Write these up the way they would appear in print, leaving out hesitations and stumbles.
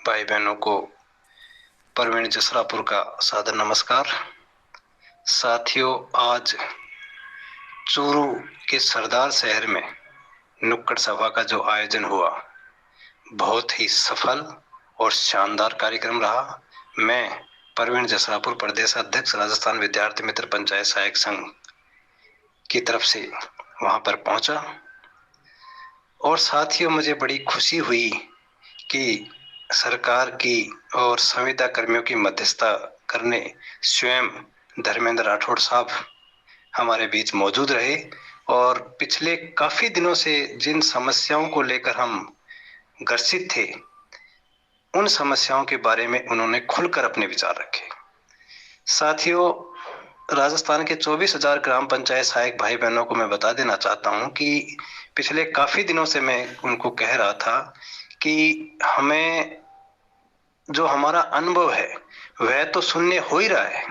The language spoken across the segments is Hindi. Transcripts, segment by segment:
भाई बहनों को परवीन जसरापुर का सादर नमस्कार। साथियों, आज चूरू के सरदार शहर में नुक्कड़ सभा का जो आयोजन हुआ, बहुत ही सफल और शानदार कार्यक्रम रहा। मैं परवीन जसरापुर प्रदेश अध्यक्ष राजस्थान विद्यार्थी मित्र पंचायत सहायक संघ की तरफ से वहां पर पहुंचा और साथियों, मुझे बड़ी खुशी हुई कि सरकार की और संविदा कर्मियों की मध्यस्थता करने स्वयं धर्मेंद्र राठौड़ साहब हमारे बीच मौजूद रहे और पिछले काफी दिनों से जिन समस्याओं को लेकर हम ग्रसित थे, उन समस्याओं के बारे में उन्होंने खुलकर अपने विचार रखे। साथियों, राजस्थान के 24,000 ग्राम पंचायत सहायक भाई बहनों को मैं बता देना चाहता हूं कि पिछले काफी दिनों से मैं उनको कह रहा था कि हमें जो हमारा अनुभव है वह तो शून्य हो ही रहा है,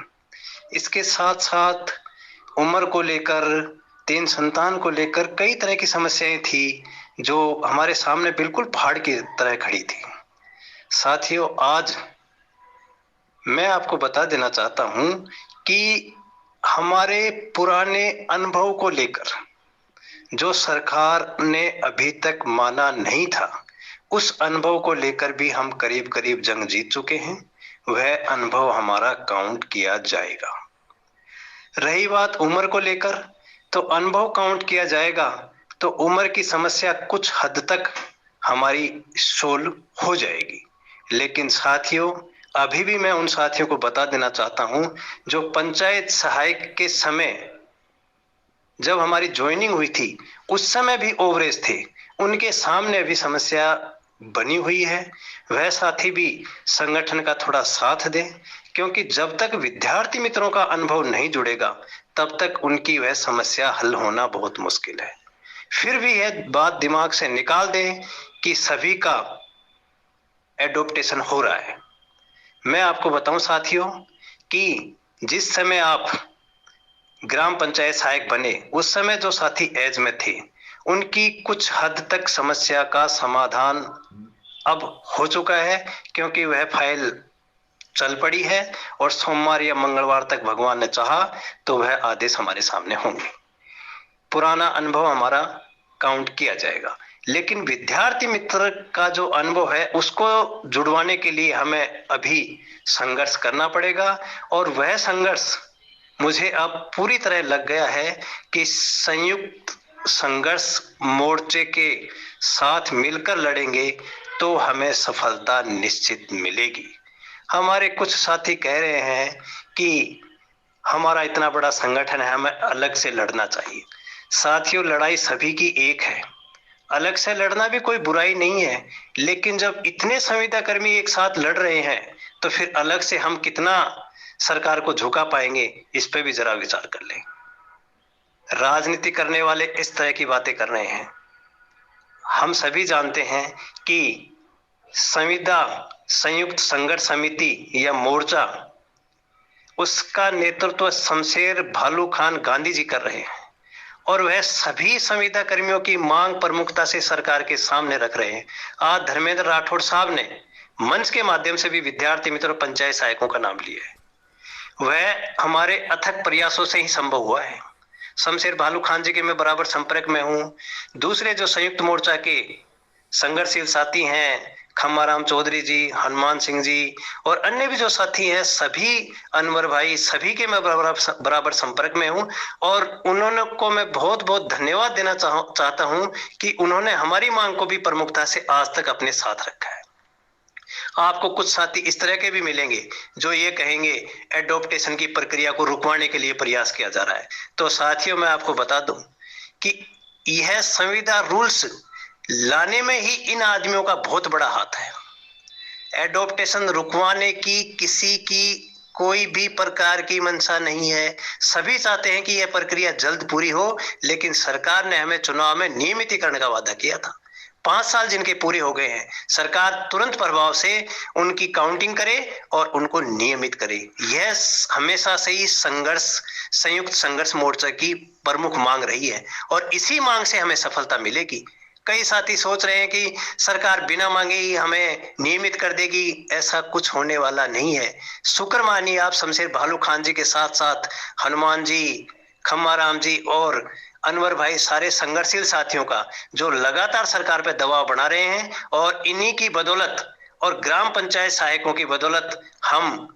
इसके साथ साथ उम्र को लेकर, 3 संतान को लेकर कई तरह की समस्याएं थी जो हमारे सामने बिल्कुल पहाड़ की तरह खड़ी थी। साथियों, आज मैं आपको बता देना चाहता हूं कि हमारे पुराने अनुभव को लेकर जो सरकार ने अभी तक माना नहीं था, उस अनुभव को लेकर भी हम करीब करीब जंग जीत चुके हैं। वह अनुभव हमारा काउंट किया जाएगा। रही बात उम्र को लेकर, तो अनुभव काउंट किया जाएगा तो उम्र की समस्या कुछ हद तक हमारी सोल्व हो जाएगी। लेकिन साथियों, अभी भी मैं उन साथियों को बता देना चाहता हूं जो पंचायत सहायक के समय जब हमारी ज्वाइनिंग हुई थी, उस समय भी ओवरेज थे, उनके सामने भी समस्या बनी हुई है। वह साथी भी संगठन का थोड़ा साथ दें, क्योंकि जब तक विद्यार्थी मित्रों का अनुभव नहीं जुड़ेगा तब तक उनकी वह समस्या हल होना बहुत मुश्किल है। फिर भी यह बात दिमाग से निकाल दें कि सभी का एडॉप्टेशन हो रहा है। मैं आपको बताऊं साथियों कि जिस समय आप ग्राम पंचायत सहायक बने, उस समय जो साथी एज में थे, उनकी कुछ हद तक समस्या का समाधान अब हो चुका है, क्योंकि वह फाइल चल पड़ी है और सोमवार या मंगलवार तक भगवान ने चाहा तो वह आदेश हमारे सामने होंगे। पुराना अनुभव हमारा काउंट किया जाएगा, लेकिन विद्यार्थी मित्र का जो अनुभव है उसको जुड़वाने के लिए हमें अभी संघर्ष करना पड़ेगा। और वह संघर्ष मुझे अब पूरी तरह लग गया है कि संयुक्त संघर्ष मोर्चे के साथ मिलकर लड़ेंगे तो हमें सफलता निश्चित मिलेगी। हमारे कुछ साथी कह रहे हैं कि हमारा इतना बड़ा संगठन है, हमें अलग से लड़ना चाहिए। साथियों, लड़ाई सभी की एक है, अलग से लड़ना भी कोई बुराई नहीं है, लेकिन जब इतने संविदा कर्मी एक साथ लड़ रहे हैं तो फिर अलग से हम कितना सरकार को झुका पाएंगे, इस पे भी जरा विचार कर लें। राजनीति करने वाले इस तरह की बातें कर रहे हैं। हम सभी जानते हैं कि संविदा संयुक्त संघर्ष समिति या मोर्चा, उसका नेतृत्व शमशेर भालू खान गांधी जी कर रहे हैं और वह सभी संविदा कर्मियों की मांग प्रमुखता से सरकार के सामने रख रहे हैं। आज धर्मेंद्र राठौड़ साहब ने मंच के माध्यम से भी विद्यार्थी मित्र और पंचायत सहायकों का नाम लिया है। वह हमारे अथक प्रयासों से ही संभव हुआ है। शमशेर भालू खान जी के मैं बराबर संपर्क में हूं। दूसरे जो संयुक्त मोर्चा के संघर्षशील साथी हैं, खम्माराम चौधरी जी, हनुमान सिंह जी और अन्य भी जो साथी हैं, सभी अनवर भाई, सभी के मैं बराबर संपर्क में हूं और उन्होंने को मैं बहुत बहुत धन्यवाद देना चाहता हूं कि उन्होंने हमारी मांग को भी प्रमुखता से आज तक अपने साथ रखा है। आपको कुछ साथी इस तरह के भी मिलेंगे जो ये कहेंगे एडॉप्टेशन की प्रक्रिया को रुकवाने के लिए प्रयास किया जा रहा है। तो साथियों, मैं आपको बता दूं कि यह संविदा रूल्स लाने में ही इन आदमियों का बहुत बड़ा हाथ है। एडॉप्टेशन रुकवाने की किसी की कोई भी प्रकार की मंशा नहीं है। सभी चाहते हैं कि यह प्रक्रिया जल्द पूरी हो, लेकिन सरकार ने हमें चुनाव में नियमितीकरण का वादा किया था। 5 साल जिनके पूरे हो गए हैं, सरकार तुरंत प्रभाव से उनकी काउंटिंग करे और उनको नियमित करे। यह हमेशा से ही संयुक्त संघर्ष मोर्चा की प्रमुख मांग रही है और इसी मांग से हमें सफलता मिलेगी। कई साथी सोच रहे हैं कि सरकार बिना मांगे ही हमें नियमित कर देगी, ऐसा कुछ होने वाला नहीं है। शुक्र मानिए आप शमशेर भालू खान जी के साथ साथ हनुमान जी, खम्माराम जी और अनवर भाई, सारे संघर्षशील साथियों का, जो लगातार सरकार पे दबाव बना रहे हैं, और इन्हीं की बदौलत और ग्राम पंचायत सहायकों की बदौलत हम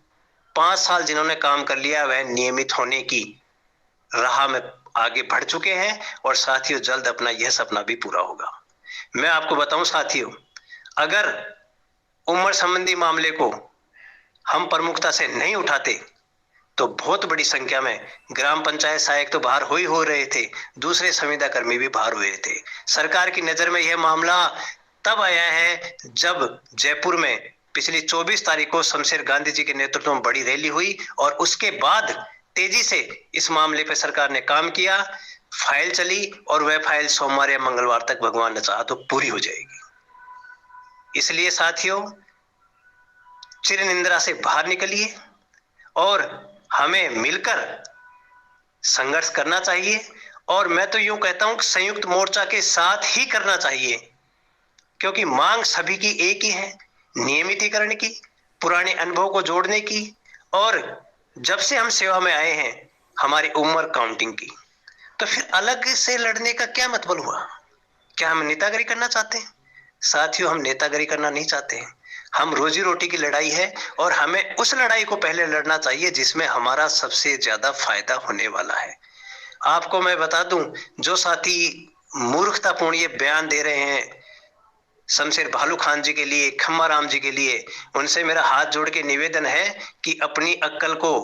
5 साल जिन्होंने काम कर लिया वह नियमित होने की राह में आगे बढ़ चुके हैं। और साथियों जल्द अपना यह सपना भी पूरा होगा। मैं आपको बताऊं साथियों, अगर उम्र संबंधी मामले को हम प्रमुखता से नहीं उठाते तो बहुत बड़ी संख्या में ग्राम पंचायत सहायक तो बाहर हो रहे थे, दूसरे संविदा कर्मी भी बाहर हुए थे। सरकार की नजर में यह मामला तब आया है जब जयपुर में पिछली 24 तारीख को शमशेर गांधी जी के नेतृत्व में बड़ी रैली हुई और उसके बाद तेजी से इस मामले पर सरकार ने काम किया, फाइल चली और वह फाइल सोमवार या मंगलवार तक भगवान ने चाहा तो पूरी हो जाएगी। इसलिए साथियों चिर निंद्रा से बाहर निकलिए और हमें मिलकर संघर्ष करना चाहिए। और मैं तो यूं कहता हूं कि संयुक्त मोर्चा के साथ ही करना चाहिए, क्योंकि मांग सभी की एक ही है, नियमितीकरण की, पुराने अनुभव को जोड़ने की, और जब से हम सेवा में आए हैं हमारी उम्र काउंटिंग की। तो फिर अलग से लड़ने का क्या मतलब हुआ? क्या हम नेतागिरी करना चाहते हैं? साथियों हम नेतागिरी करना नहीं चाहते हैं, हम रोजी रोटी की लड़ाई है और हमें उस लड़ाई को पहले लड़ना चाहिए जिसमें हमारा सबसे ज्यादा फायदा होने वाला है। आपको मैं बता दूं, जो साथी मूर्खतापूर्ण ये बयान दे रहे हैं शमशेर भालू खान जी के लिए, खम्माराम जी के लिए, उनसे मेरा हाथ जोड़ के निवेदन है कि अपनी अक्ल को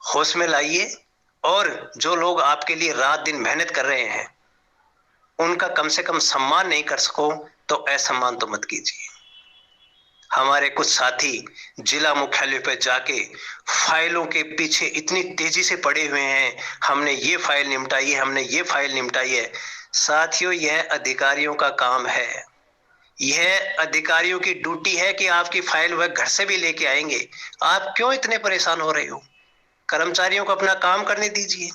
होश में लाइए और जो लोग आपके लिए रात दिन मेहनत कर रहे हैं उनका कम से कम सम्मान नहीं कर सको तो असम्मान तो मत कीजिए। हमारे कुछ साथी जिला मुख्यालय पर जाके फाइलों के पीछे इतनी तेजी से पड़े हुए हैं, हमने ये फाइल निपटाई है, हमने ये फाइल निपटाई है। साथियों यह अधिकारियों का काम है, यह अधिकारियों की ड्यूटी है कि आपकी फाइल वह घर से भी लेके आएंगे। आप क्यों इतने परेशान हो रहे हो? कर्मचारियों को अपना काम करने दीजिए।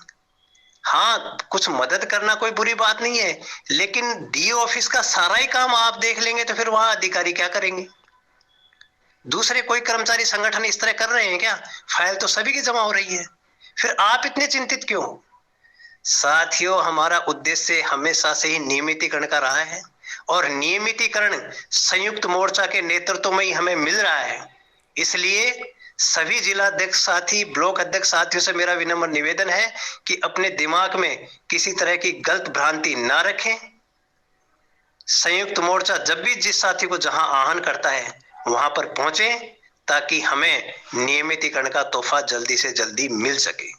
हाँ, कुछ मदद करना कोई बुरी बात नहीं है, लेकिन डीओ ऑफिस का सारा ही काम आप देख लेंगे तो फिर वहां अधिकारी क्या करेंगे? दूसरे कोई कर्मचारी संगठन इस तरह कर रहे हैं क्या? फाइल तो सभी की जमा हो रही है, फिर आप इतने चिंतित क्यों? साथियों हमारा उद्देश्य हमेशा से ही नियमितीकरण का रहा है और नियमितीकरण संयुक्त मोर्चा के नेतृत्व में ही हमें मिल रहा है। इसलिए सभी जिला अध्यक्ष साथी, ब्लॉक अध्यक्ष साथियों से मेरा विनम्र निवेदन है कि अपने दिमाग में किसी तरह की गलत भ्रांति ना रखें। संयुक्त मोर्चा जब भी जिस साथी को जहां आह्वान करता है वहां पर पहुंचे ताकि हमें नियमितीकरण का तोहफा जल्दी से जल्दी मिल सके।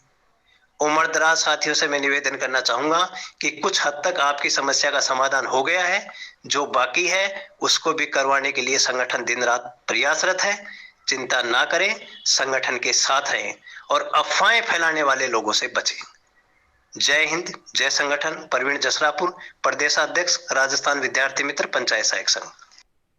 उम्रदराज साथियों से मैं निवेदन करना चाहूंगा कि कुछ हद तक आपकी समस्या का समाधान हो गया है, जो बाकी है उसको भी करवाने के लिए संगठन दिन रात प्रयासरत है। चिंता ना करें, संगठन के साथ रहें और अफवाहें फैलाने वाले लोगों से बचें। जय हिंद, जय संगठन। प्रवीण जसरापुर, प्रदेशाध्यक्ष राजस्थान विद्यार्थी मित्र पंचायत सहायक संघ।